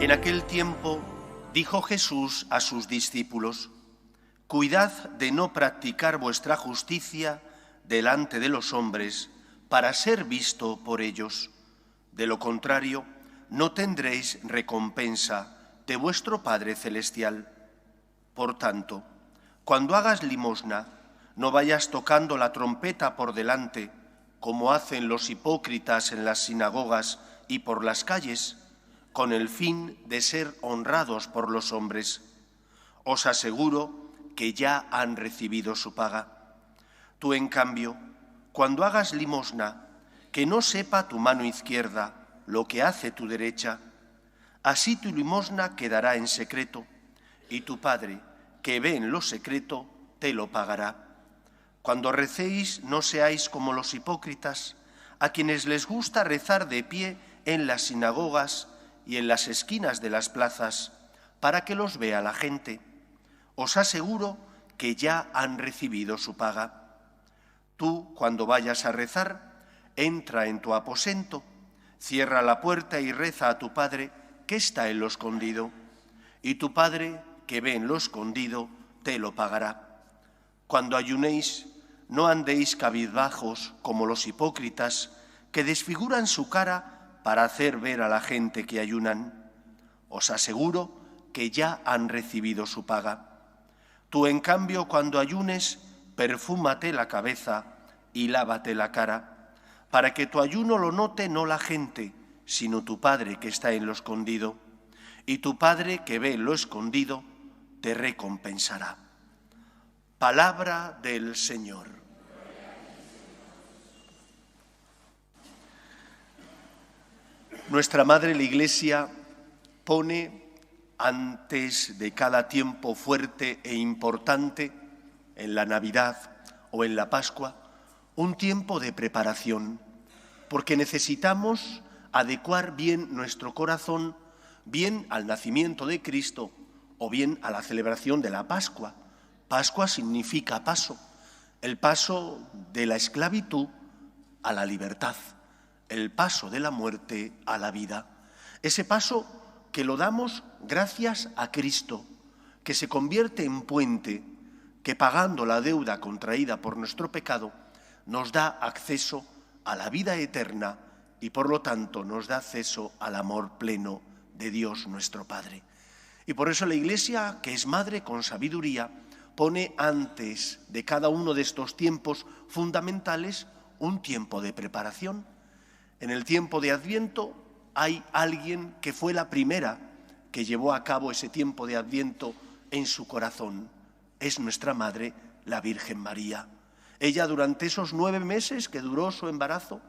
En aquel tiempo dijo Jesús a sus discípulos: «Cuidad de no practicar vuestra justicia delante de los hombres para ser visto por ellos. De lo contrario, no tendréis recompensa de vuestro Padre Celestial. Por tanto, cuando hagas limosna, no vayas tocando la trompeta por delante, como hacen los hipócritas en las sinagogas y por las calles, con el fin de ser honrados por los hombres. Os aseguro que ya han recibido su paga. Tú, en cambio, cuando hagas limosna, que no sepa tu mano izquierda lo que hace tu derecha. Así tu limosna quedará en secreto, y tu Padre, que ve en lo secreto, te lo pagará. Cuando recéis, no seáis como los hipócritas, a quienes les gusta rezar de pie en las sinagogas y en las esquinas de las plazas, para que los vea la gente. Os aseguro que ya han recibido su paga. Tú, cuando vayas a rezar, entra en tu aposento, cierra la puerta y reza a tu Padre que está en lo escondido, y tu Padre, que ve en lo escondido, te lo pagará. Cuando ayunéis, no andéis cabizbajos como los hipócritas, que desfiguran su cara para hacer ver a la gente que ayunan. Os aseguro que ya han recibido su paga. Tú, en cambio, cuando ayunes, perfúmate la cabeza y lávate la cara, para que tu ayuno lo note no la gente, sino tu Padre que está en lo escondido, y tu Padre que ve en lo escondido te recompensará». Palabra del Señor. Nuestra Madre la Iglesia pone antes de cada tiempo fuerte e importante, en la Navidad o en la Pascua, un tiempo de preparación, porque necesitamos adecuar bien nuestro corazón, bien al nacimiento de Cristo o bien a la celebración de la Pascua. Pascua significa paso, el paso de la esclavitud a la libertad, el paso de la muerte a la vida. Ese paso que lo damos gracias a Cristo, que se convierte en puente, que pagando la deuda contraída por nuestro pecado, nos da acceso a la vida eterna y por lo tanto nos da acceso al amor pleno de Dios nuestro Padre. Y por eso la Iglesia, que es madre con sabiduría, pone antes de cada uno de estos tiempos fundamentales un tiempo de preparación. En el tiempo de Adviento hay alguien que fue la primera que llevó a cabo ese tiempo de Adviento en su corazón. Es nuestra Madre, la Virgen María. Ella, durante esos 9 meses que duró su embarazo,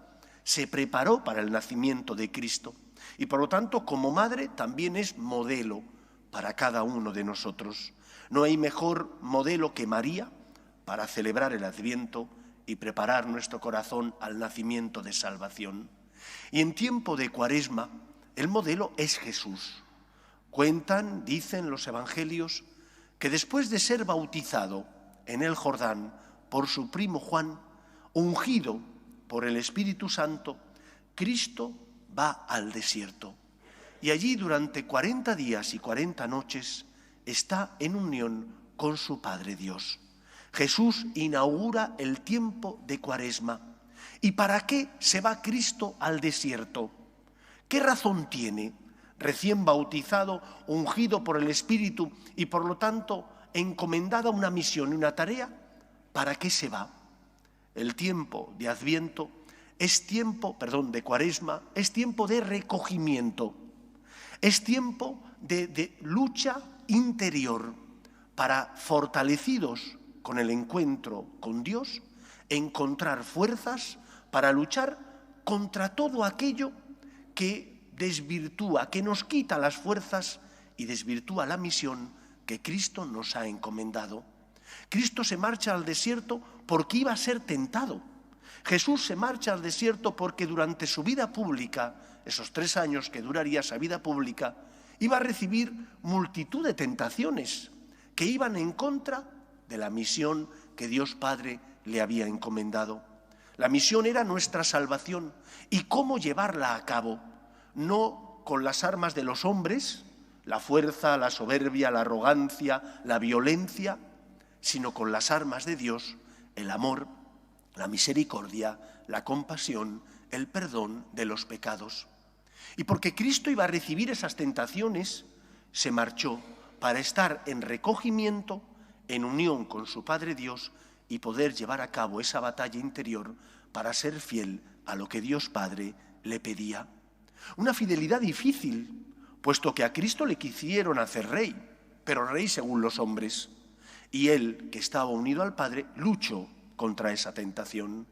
se preparó para el nacimiento de Cristo y por lo tanto, como madre, también es modelo para cada uno de nosotros. No hay mejor modelo que María para celebrar el Adviento y preparar nuestro corazón al nacimiento de salvación. Y en tiempo de Cuaresma, el modelo es Jesús. Cuentan, dicen los evangelios, que después de ser bautizado en el Jordán por su primo Juan, ungido por el Espíritu Santo, Cristo va al desierto. Y allí durante 40 días y 40 noches está en unión con su Padre Dios. Jesús inaugura el tiempo de Cuaresma. ¿Y para qué se va Cristo al desierto? ¿Qué razón tiene, recién bautizado, ungido por el Espíritu y por lo tanto encomendada una misión y una tarea? ¿Para qué se va? El tiempo de Adviento es tiempo, de Cuaresma, es tiempo de recogimiento, es tiempo de lucha interior para, fortalecidos con el encuentro con Dios, encontrar fuerzas para luchar contra todo aquello que desvirtúa, que nos quita las fuerzas y desvirtúa la misión que Cristo nos ha encomendado. Cristo se marcha al desierto porque iba a ser tentado. Jesús se marcha al desierto porque durante su vida pública, esos 3 años que duraría esa vida pública, iba a recibir multitud de tentaciones que iban en contra de la misión que Dios Padre le había encomendado. La misión era nuestra salvación y cómo llevarla a cabo, no con las armas de los hombres, la fuerza, la soberbia, la arrogancia, la violencia, sino con las armas de Dios, el amor, la misericordia, la compasión, el perdón de los pecados. Y porque Cristo iba a recibir esas tentaciones, se marchó para estar en recogimiento, en unión con su Padre Dios y poder llevar a cabo esa batalla interior para ser fiel a lo que Dios Padre le pedía. Una fidelidad difícil, puesto que a Cristo le quisieron hacer rey, pero rey según los hombres. Y él, que estaba unido al Padre, luchó contra esa tentación.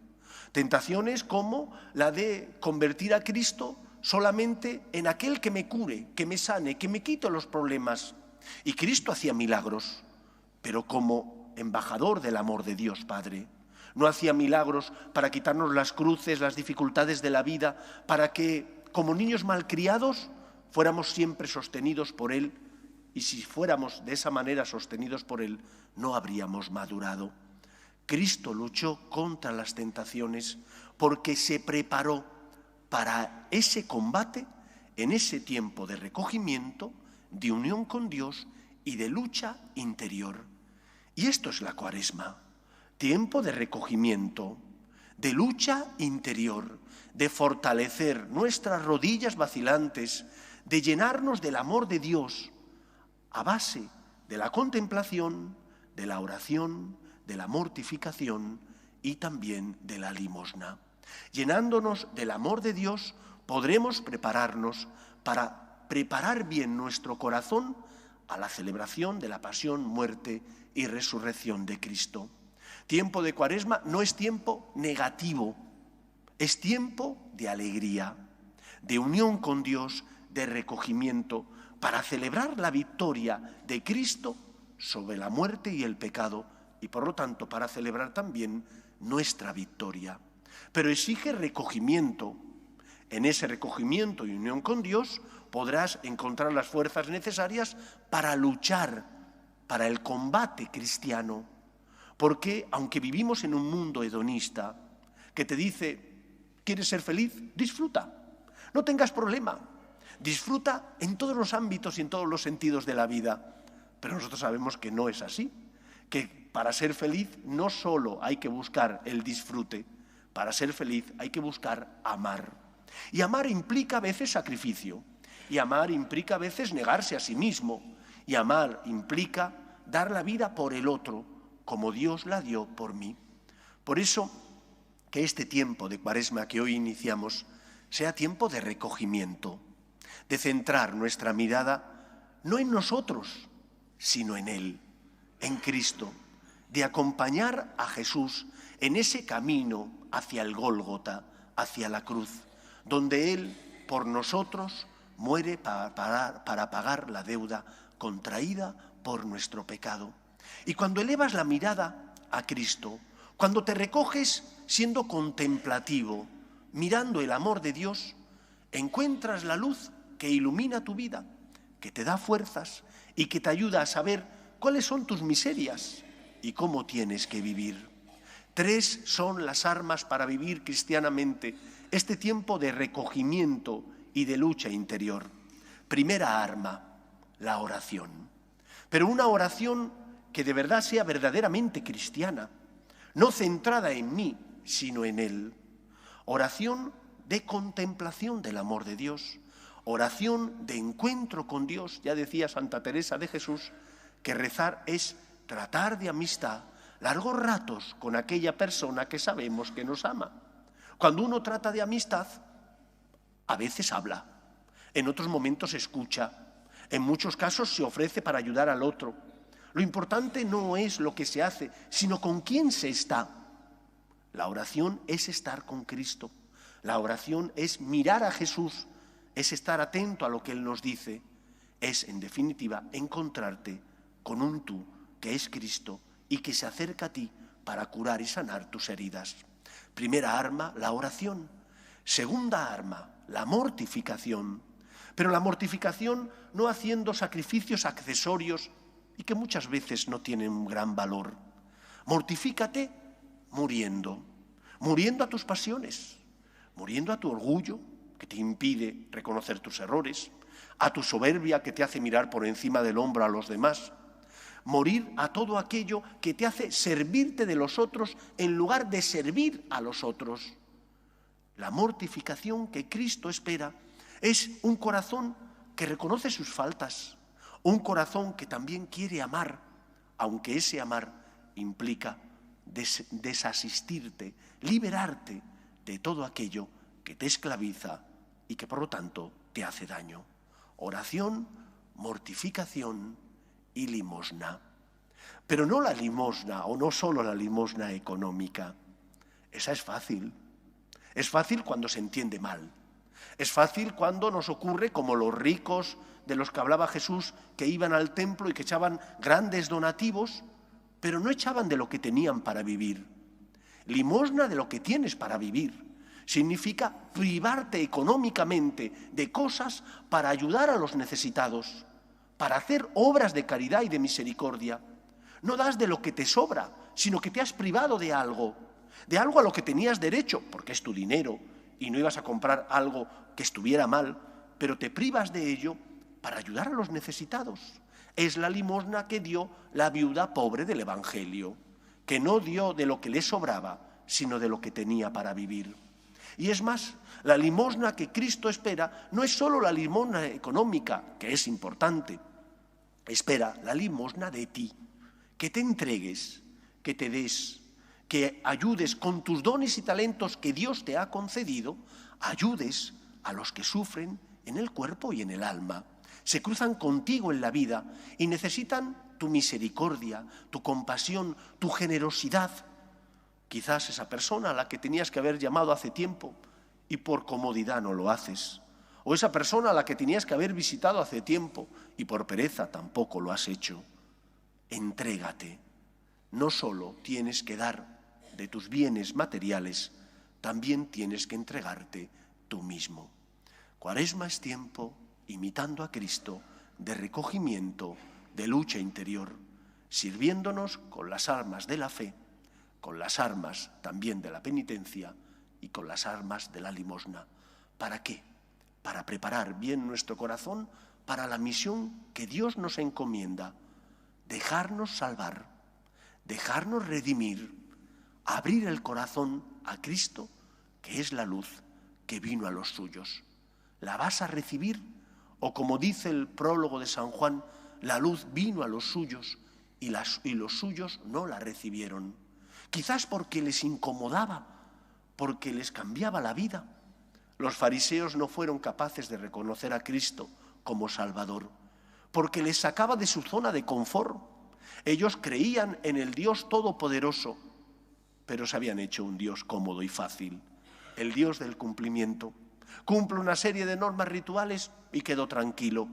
Tentaciones como la de convertir a Cristo solamente en aquel que me cure, que me sane, que me quite los problemas. Y Cristo hacía milagros, pero como embajador del amor de Dios Padre. No hacía milagros para quitarnos las cruces, las dificultades de la vida, para que, como niños malcriados, fuéramos siempre sostenidos por Él. Y si fuéramos de esa manera sostenidos por Él, no habríamos madurado. Cristo luchó contra las tentaciones porque se preparó para ese combate en ese tiempo de recogimiento, de unión con Dios y de lucha interior. Y esto es la Cuaresma, tiempo de recogimiento, de lucha interior, de fortalecer nuestras rodillas vacilantes, de llenarnos del amor de Dios a base de la contemplación, de la oración, de la mortificación y también de la limosna. Llenándonos del amor de Dios, podremos prepararnos para preparar bien nuestro corazón a la celebración de la pasión, muerte y resurrección de Cristo. Tiempo de Cuaresma no es tiempo negativo, es tiempo de alegría, de unión con Dios, de recogimiento, para celebrar la victoria de Cristo sobre la muerte y el pecado, y por lo tanto para celebrar también nuestra victoria. Pero exige recogimiento. En ese recogimiento y unión con Dios podrás encontrar las fuerzas necesarias para luchar, para el combate cristiano. Porque aunque vivimos en un mundo hedonista que te dice, ¿quieres ser feliz? Disfruta, no tengas problema, disfruta en todos los ámbitos y en todos los sentidos de la vida. Pero nosotros sabemos que no es así, que para ser feliz no solo hay que buscar el disfrute, para ser feliz hay que buscar amar. Y amar implica a veces sacrificio, y amar implica a veces negarse a sí mismo, y amar implica dar la vida por el otro, como Dios la dio por mí. Por eso, que este tiempo de Cuaresma que hoy iniciamos sea tiempo de recogimiento, de centrar nuestra mirada no en nosotros, sino en Él, en Cristo, de acompañar a Jesús en ese camino hacia el Gólgota, hacia la cruz, donde Él por nosotros muere para pagar la deuda contraída por nuestro pecado. Y cuando elevas la mirada a Cristo, cuando te recoges siendo contemplativo, mirando el amor de Dios, encuentras la luz que ilumina tu vida, que te da fuerzas y que te ayuda a saber cuáles son tus miserias y cómo tienes que vivir. 3 son las armas para vivir cristianamente este tiempo de recogimiento y de lucha interior. Primera arma, la oración. Pero una oración que de verdad sea verdaderamente cristiana, no centrada en mí, sino en Él. Oración de contemplación del amor de Dios, oración de encuentro con Dios. Ya decía Santa Teresa de Jesús que rezar es tratar de amistad largos ratos con aquella persona que sabemos que nos ama. Cuando uno trata de amistad, a veces habla, en otros momentos escucha, en muchos casos se ofrece para ayudar al otro. Lo importante no es lo que se hace, sino con quién se está. La oración es estar con Cristo. La oración es mirar a Jesús, es estar atento a lo que Él nos dice. Es, en definitiva, encontrarte con un tú que es Cristo y que se acerca a ti para curar y sanar tus heridas. Primera arma, la oración. Segunda arma, la mortificación. Pero la mortificación no haciendo sacrificios accesorios y que muchas veces no tienen un gran valor. Mortifícate muriendo a tus pasiones, muriendo a tu orgullo, que te impide reconocer tus errores, a tu soberbia que te hace mirar por encima del hombro a los demás. Morir a todo aquello que te hace servirte de los otros en lugar de servir a los otros. La mortificación que Cristo espera es un corazón que reconoce sus faltas, un corazón que también quiere amar, aunque ese amar implica desasistirte, liberarte de todo aquello que te esclaviza y que por lo tanto te hace daño. Oración, mortificación y limosna. Pero no la limosna, o no solo la limosna económica. Esa es fácil. Es fácil cuando se entiende mal. Es fácil cuando nos ocurre como los ricos de los que hablaba Jesús, que iban al templo y que echaban grandes donativos, pero no echaban de lo que tenían para vivir. Limosna de lo que tienes para vivir. Significa privarte económicamente de cosas para ayudar a los necesitados, para hacer obras de caridad y de misericordia. No das de lo que te sobra, sino que te has privado de algo a lo que tenías derecho, porque es tu dinero y no ibas a comprar algo que estuviera mal, pero te privas de ello para ayudar a los necesitados. Es la limosna que dio la viuda pobre del Evangelio, que no dio de lo que le sobraba, sino de lo que tenía para vivir. Y es más, la limosna que Cristo espera no es solo la limosna económica, que es importante. Espera la limosna de ti, que te entregues, que te des, que ayudes con tus dones y talentos que Dios te ha concedido, ayudes a los que sufren en el cuerpo y en el alma. Se cruzan contigo en la vida y necesitan tu misericordia, tu compasión, tu generosidad. Quizás esa persona a la que tenías que haber llamado hace tiempo y por comodidad no lo haces. O esa persona a la que tenías que haber visitado hace tiempo y por pereza tampoco lo has hecho. Entrégate. No solo tienes que dar de tus bienes materiales, también tienes que entregarte tú mismo. Cuaresma es tiempo, imitando a Cristo, de recogimiento, de lucha interior, sirviéndonos con las armas de la fe, con las armas también de la penitencia y con las armas de la limosna. ¿Para qué? Para preparar bien nuestro corazón para la misión que Dios nos encomienda, dejarnos salvar, dejarnos redimir, abrir el corazón a Cristo, que es la luz que vino a los suyos. ¿La vas a recibir? O como dice el prólogo de San Juan, la luz vino a los suyos y los suyos no la recibieron. Quizás porque les incomodaba, porque les cambiaba la vida. Los fariseos no fueron capaces de reconocer a Cristo como Salvador, porque les sacaba de su zona de confort. Ellos creían en el Dios Todopoderoso, pero se habían hecho un Dios cómodo y fácil, el Dios del cumplimiento. Cumplo una serie de normas rituales y quedo tranquilo.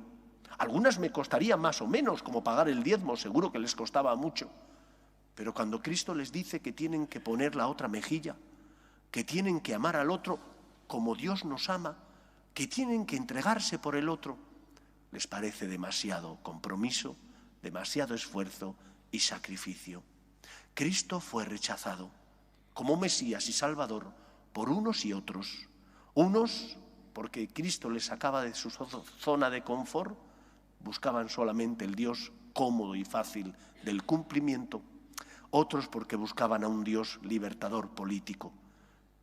Algunas me costarían más o menos, como pagar el diezmo, seguro que les costaba mucho. Pero cuando Cristo les dice que tienen que poner la otra mejilla, que tienen que amar al otro como Dios nos ama, que tienen que entregarse por el otro, les parece demasiado compromiso, demasiado esfuerzo y sacrificio. Cristo fue rechazado como Mesías y Salvador por unos y otros. Unos, porque Cristo les sacaba de su zona de confort, buscaban solamente el Dios cómodo y fácil del cumplimiento. Otros porque buscaban a un Dios libertador político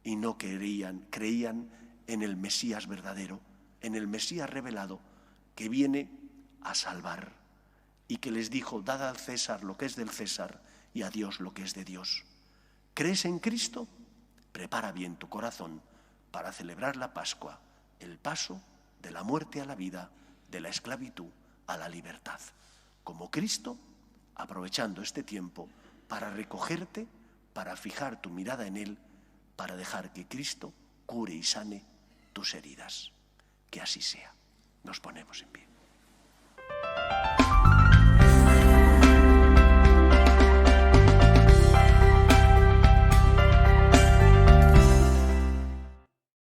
y no creían en el Mesías verdadero, en el Mesías revelado que viene a salvar y que les dijo: dad al César lo que es del César y a Dios lo que es de Dios. ¿Crees en Cristo? Prepara bien tu corazón para celebrar la Pascua, el paso de la muerte a la vida, de la esclavitud a la libertad. Como Cristo, aprovechando este tiempo para recogerte, para fijar tu mirada en Él, para dejar que Cristo cure y sane tus heridas. Que así sea. Nos ponemos en pie.